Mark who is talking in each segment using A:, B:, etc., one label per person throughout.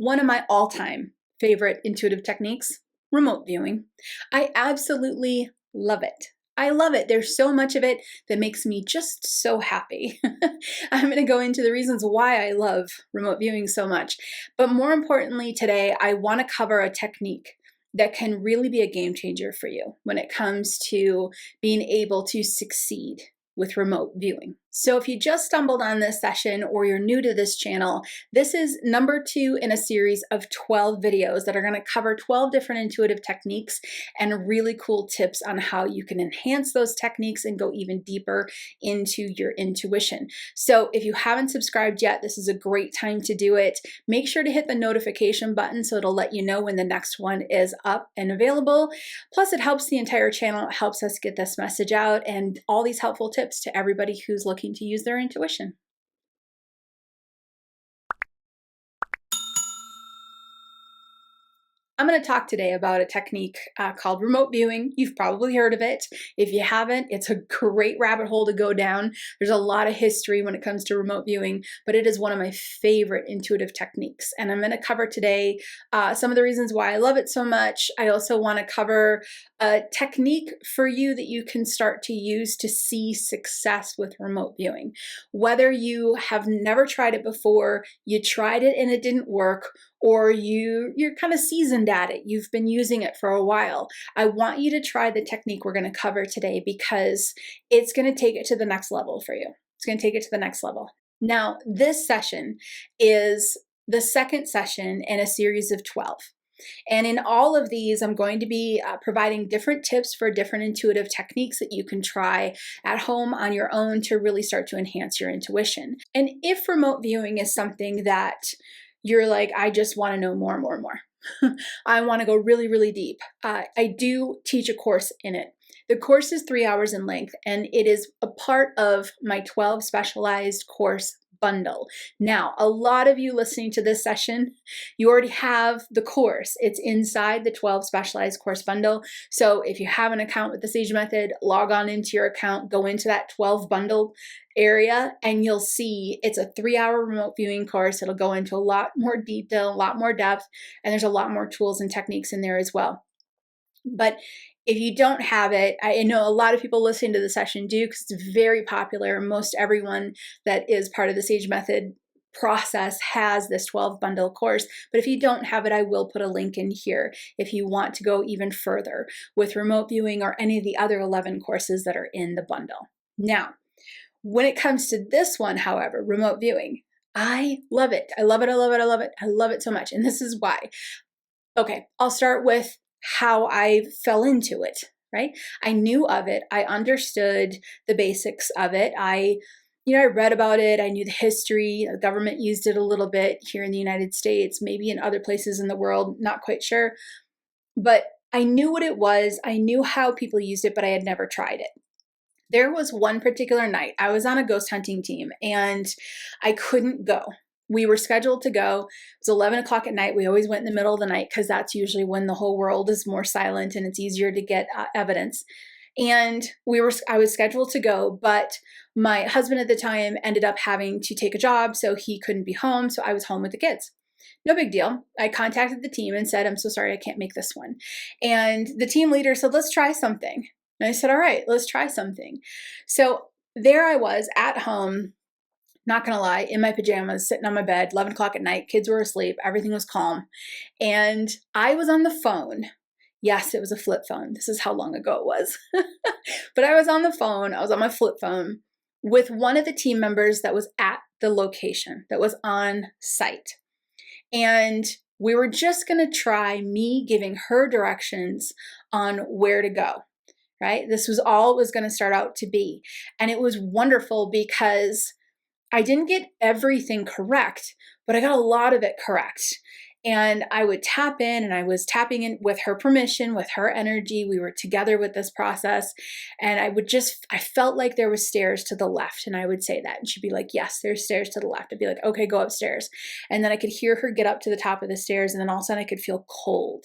A: One of my all-time favorite intuitive techniques, remote viewing. I absolutely love it. I love it. There's so much of it that makes me just so happy. I'm going to go into the reasons why I love remote viewing so much. But more importantly today, I want to cover a technique that can really be a game changer for you when it comes to being able to succeed with remote viewing. So if you just stumbled on this session or you're new to this channel, this is number 2 in a series of 12 videos that are going to cover 12 different intuitive techniques and really cool tips on how you can enhance those techniques and go even deeper into your intuition. So if you haven't subscribed yet, this is a great time to do it. Make sure to hit the notification button so it'll let you know when the next one is up and available. Plus, it helps the entire channel. It helps us get this message out and all these helpful tips to everybody who's looking to use their intuition. I'm going to talk today about a technique called remote viewing. You've probably heard of it. If you haven't, it's a great rabbit hole to go down. There's a lot of history when it comes to remote viewing, but it is one of my favorite intuitive techniques. And I'm going to cover today some of the reasons why I love it so much. I also want to cover a technique for you that you can start to use to see success with remote viewing. Whether you have never tried it before, you tried it and it didn't work, or you're kind of seasoned at it, you've been using it for a while, I want you to try the technique we're going to cover today because it's going to take it to the next level for you. It's going to take it to the next level. Now, this session is the second session in a series of 12. And in all of these, I'm going to be providing different tips for different intuitive techniques that you can try at home on your own to really start to enhance your intuition. And if remote viewing is something that you're like, I just want to know more and more and more. I want to go really, really deep. I do teach a course in it. The course is 3 hours in length, and it is a part of my 12 specialized course bundle. Now, a lot of you listening to this session, you already have the course. It's inside the 12 specialized course bundle. So if you have an account with the Sage Method, log on into your account, go into that 12 bundle area, and you'll see it's a 3-hour remote viewing course. It'll go into a lot more detail, a lot more depth, and there's a lot more tools and techniques in there as well. But if you don't have it, I know a lot of people listening to the session do because it's very popular. Most everyone that is part of the Sage Method process has this 12 bundle course. But if you don't have it, I will put a link in here if you want to go even further with remote viewing or any of the other 11 courses that are in the bundle. Now, when it comes to this one, however, remote viewing, I love it. I love it. I love it. I love it. I love it so much. And this is why. Okay, I'll start with how I fell into it, right? I knew of it. I understood the basics of it. I read about it. I knew the history. The government used it a little bit here in the United States, maybe in other places in the world, not quite sure. But I knew what it was. I knew how people used it, but I had never tried it. There was one particular night, I was on a ghost hunting team and I couldn't go. We were scheduled to go. It was 11 o'clock at night. We always went in the middle of the night because that's usually when the whole world is more silent and it's easier to get evidence. And I was scheduled to go, but my husband at the time ended up having to take a job, so he couldn't be home. So I was home with the kids. No big deal. I contacted the team and said, I'm so sorry, I can't make this one. And the team leader said, let's try something. And I said, all right, let's try something. So there I was at home, not gonna lie, in my pajamas, sitting on my bed, 11 o'clock at night, kids were asleep, everything was calm. And I was on the phone. Yes, it was a flip phone. This is how long ago it was. But I was on the phone, I was on my flip phone with one of the team members that was at the location, that was on site. And we were just gonna try me giving her directions on where to go. Right? This was all it was going to start out to be. And it was wonderful because I didn't get everything correct, but I got a lot of it correct. And I would tap in, and I was tapping in with her permission, with her energy. We were together with this process. And I felt like there was stairs to the left. And I would say that. And she'd be like, yes, there's stairs to the left. I'd be like, okay, go upstairs. And then I could hear her get up to the top of the stairs. And then all of a sudden I could feel cold.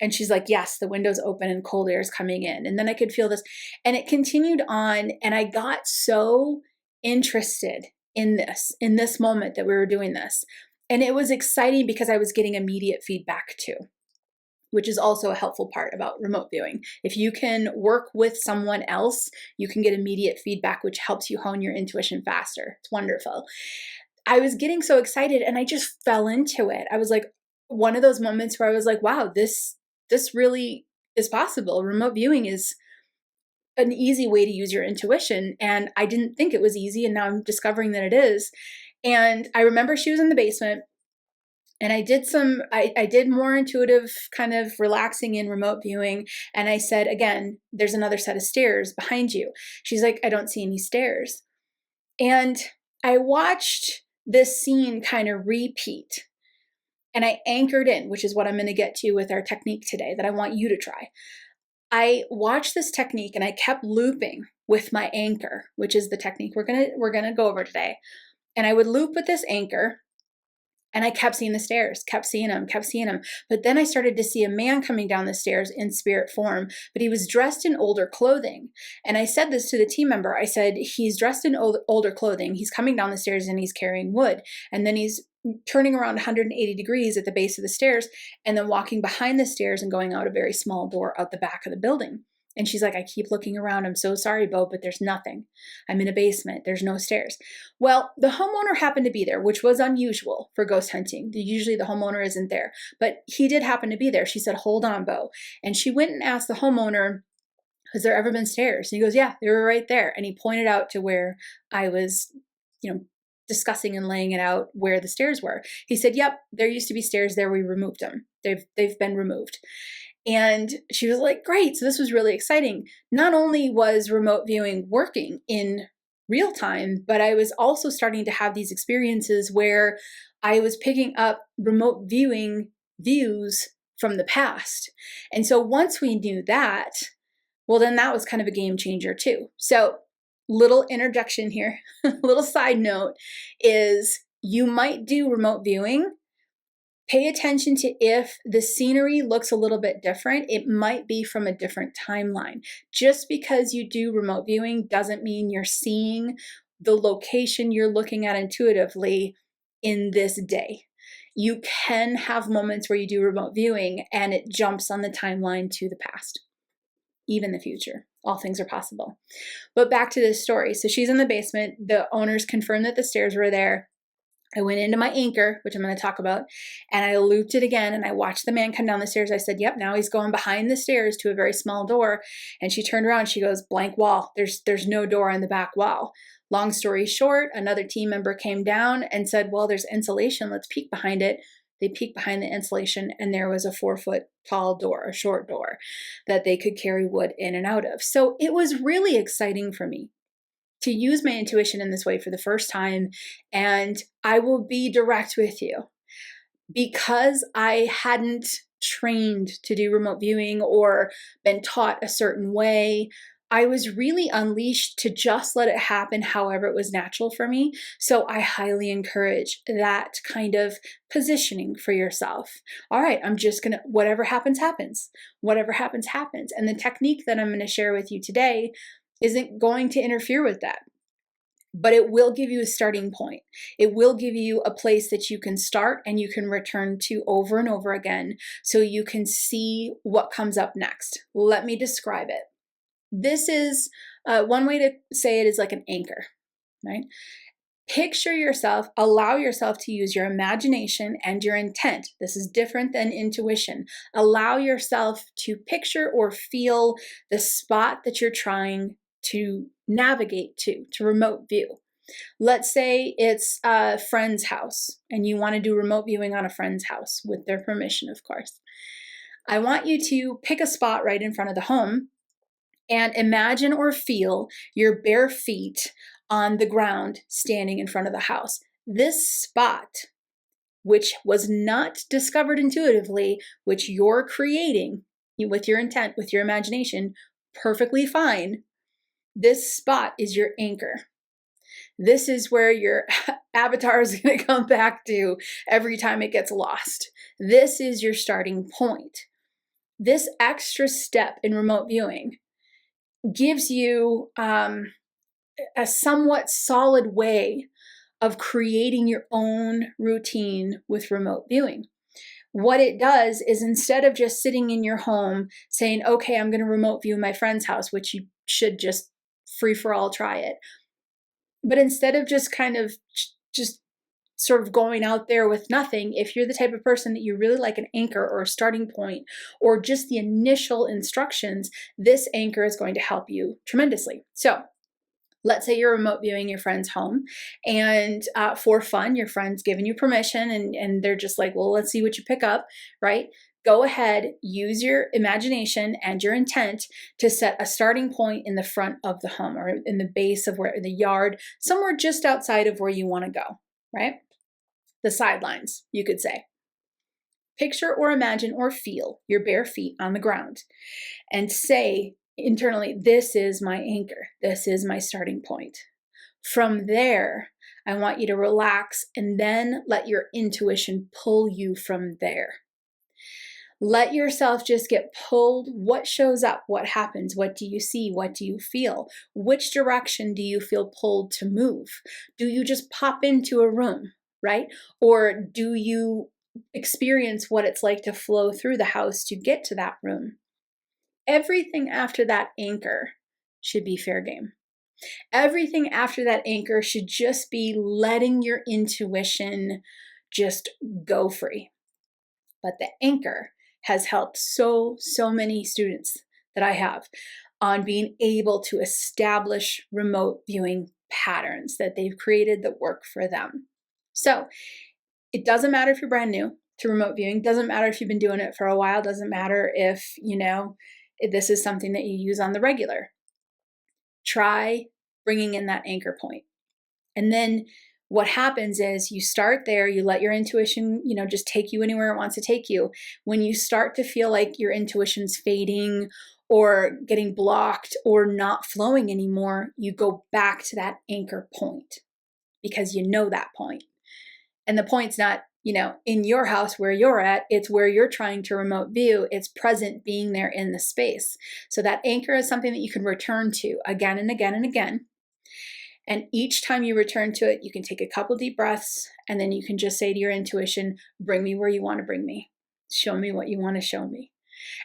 A: And she's like, yes, the window's open and cold air is coming in. And then I could feel this. And it continued on. And I got so interested in this moment that we were doing this. And it was exciting because I was getting immediate feedback too, which is also a helpful part about remote viewing. If you can work with someone else, you can get immediate feedback, which helps you hone your intuition faster. It's wonderful. I was getting so excited and I just fell into it. I was like, one of those moments where I was like, wow, this really is possible. Remote viewing is an easy way to use your intuition. And I didn't think it was easy. And now I'm discovering that it is. And I remember she was in the basement and I did more intuitive kind of relaxing in remote viewing. And I said, again, there's another set of stairs behind you. She's like, I don't see any stairs. And I watched this scene kind of repeat. And I anchored in, which is what I'm going to get to with our technique today that I want you to try. I watched this technique and I kept looping with my anchor, which is the technique we're gonna go over today. And I would loop with this anchor and I kept seeing the stairs, kept seeing them. But then I started to see a man coming down the stairs in spirit form, but he was dressed in older clothing. And I said this to the team member. I said, he's dressed in older clothing. He's coming down the stairs and he's carrying wood. And then he's turning around 180 degrees at the base of the stairs and then walking behind the stairs and going out a very small door out the back of the building. And she's like, I keep looking around. I'm so sorry, Bo, but there's nothing. I'm in a basement. There's no stairs. Well, the homeowner happened to be there, which was unusual for ghost hunting. Usually the homeowner isn't there, but he did happen to be there. She said, hold on, Bo. And she went and asked the homeowner, has there ever been stairs? And he goes, yeah, they were right there. And he pointed out to where I was, discussing and laying it out where the stairs were. He said, yep, there used to be stairs there. We removed them. They've been removed. And she was like, great. So this was really exciting. Not only was remote viewing working in real time, but I was also starting to have these experiences where I was picking up remote viewing views from the past. And so once we knew that, well, then that was kind of a game changer too. So little interjection here, little side note is you might do remote viewing. Pay attention to if the scenery looks a little bit different, it might be from a different timeline. Just because you do remote viewing doesn't mean you're seeing the location you're looking at intuitively in this day. You can have moments where you do remote viewing and it jumps on the timeline to the past, even the future. All things are possible. But back to this story. So she's in the basement. The owners confirmed that the stairs were there. I went into my anchor, which I'm going to talk about, and I looped it again, and I watched the man come down the stairs. I said, yep, now he's going behind the stairs to a very small door. And she turned around. She goes, blank wall. There's no door on the back wall. Long story short, another team member came down and said, well, there's insulation. Let's peek behind it. They peeked behind the insulation, and there was a 4-foot tall door, a short door that they could carry wood in and out of. So it was really exciting for me to use my intuition in this way for the first time. And I will be direct with you. Because I hadn't trained to do remote viewing or been taught a certain way, I was really unleashed to just let it happen however it was natural for me. So I highly encourage that kind of positioning for yourself. All right, I'm just going to, whatever happens, happens. Whatever happens, happens. And the technique that I'm going to share with you today isn't going to interfere with that. But it will give you a starting point. It will give you a place that you can start and you can return to over and over again so you can see what comes up next. Let me describe it. This is one way to say it is like an anchor, right? Picture yourself, allow yourself to use your imagination and your intent. This is different than intuition. Allow yourself to picture or feel the spot that you're trying to navigate to remote view. Let's say it's a friend's house and you want to do remote viewing on a friend's house with their permission, of course. I want you to pick a spot right in front of the home and imagine or feel your bare feet on the ground standing in front of the house. This spot, which was not discovered intuitively, which you're creating with your intent, with your imagination, perfectly fine. This spot is your anchor. This is where your avatar is going to come back to every time it gets lost. This is your starting point. This extra step in remote viewing gives you a somewhat solid way of creating your own routine with remote viewing. What it does is instead of just sitting in your home saying, okay, I'm going to remote view my friend's house, which you should just free for all try it. But instead of just kind of just sort of going out there with nothing, if you're the type of person that you really like an anchor or a starting point or just the initial instructions, this anchor is going to help you tremendously. So let's say you're remote viewing your friend's home and for fun, your friend's giving you permission and they're just like, well, let's see what you pick up, right? Go ahead, use your imagination and your intent to set a starting point in the front of the home or in the base of where the yard, somewhere just outside of where you want to go, right? The sidelines, you could say. Picture or imagine or feel your bare feet on the ground and say internally, this is my anchor. This is my starting point. From there, I want you to relax and then let your intuition pull you from there. Let yourself just get pulled. What shows up? What happens? What do you see? What do you feel? Which direction do you feel pulled to move? Do you just pop into a room, right? Or do you experience what it's like to flow through the house to get to that room? Everything after that anchor should be fair game. Everything after that anchor should just be letting your intuition just go free. But the anchor has helped so many students that I have on being able to establish remote viewing patterns that they've created that work for them. So it doesn't matter if you're brand new to remote viewing, doesn't matter if you've been doing it for a while, doesn't matter if, this is something that you use on the regular. Try bringing in that anchor point. And then what happens is you start there, you let your intuition, just take you anywhere it wants to take you. When you start to feel like your intuition's fading or getting blocked or not flowing anymore, you go back to that anchor point because you know that point. And the point's not, in your house where you're at, it's where you're trying to remote view. It's present being there in the space. So that anchor is something that you can return to again and again and again. And each time you return to it, you can take a couple deep breaths and then you can just say to your intuition, bring me where you want to bring me. Show me what you want to show me.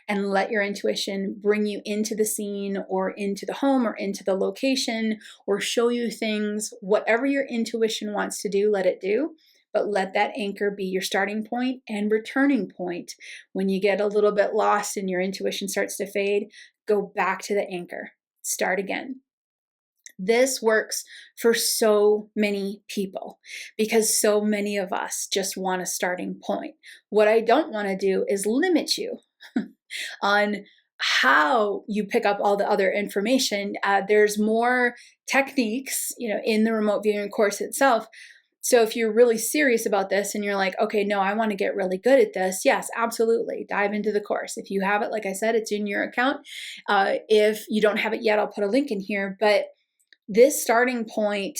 A: And let your intuition bring you into the scene or into the home or into the location or show you things. Whatever your intuition wants to do, let it do. But let that anchor be your starting point and returning point. When you get a little bit lost and your intuition starts to fade, go back to the anchor. Start again. This works for so many people because so many of us just want a starting point. What I don't want to do is limit you on how you pick up all the other information. There's more techniques, in the remote viewing course itself. So if you're really serious about this and you're like, okay, no, I want to get really good at this. Yes, absolutely. Dive into the course. If you have it, like I said, it's in your account. If you don't have it yet, I'll put a link in here. But this starting point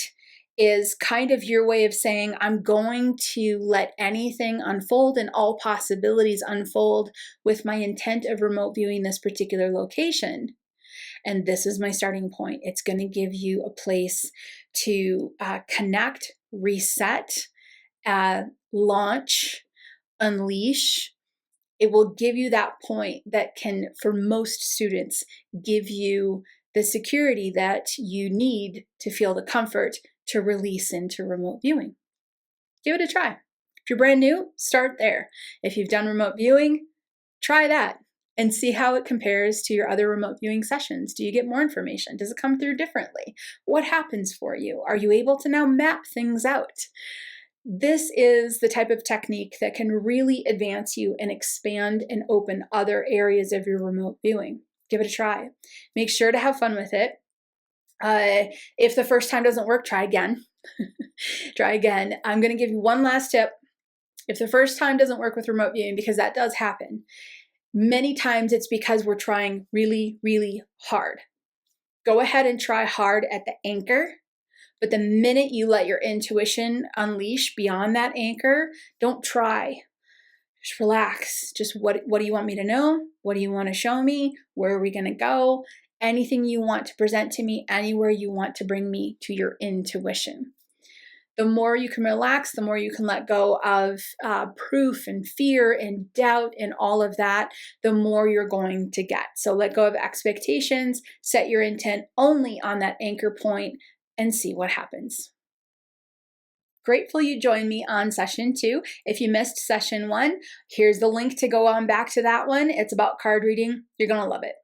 A: is kind of your way of saying, I'm going to let anything unfold and all possibilities unfold with my intent of remote viewing this particular location. And this is my starting point. It's going to give you a place to connect, reset, launch, unleash. It will give you that point that can, for most students, give you the security that you need to feel the comfort to release into remote viewing. Give it a try. If you're brand new, start there. If you've done remote viewing, try that and see how it compares to your other remote viewing sessions. Do you get more information? Does it come through differently? What happens for you? Are you able to now map things out? This is the type of technique that can really advance you and expand and open other areas of your remote viewing. Give it a try. Make sure to have fun with it. If the first time doesn't work, try again. Try again. I'm going to give you one last tip. If the first time doesn't work with remote viewing, because that does happen, many times it's because we're trying really, really hard. Go ahead and try hard at the anchor. But the minute you let your intuition unleash beyond that anchor, don't try. Just relax. Just what do you want me to know? What do you want to show me? Where are we going to go? Anything you want to present to me, anywhere you want to bring me to your intuition. The more you can relax, the more you can let go of proof and fear and doubt and all of that, the more you're going to get. So let go of expectations, set your intent only on that anchor point, and see what happens. Grateful you joined me on session 2. If you missed session 1, here's the link to go on back to that one. It's about card reading. You're going to love it.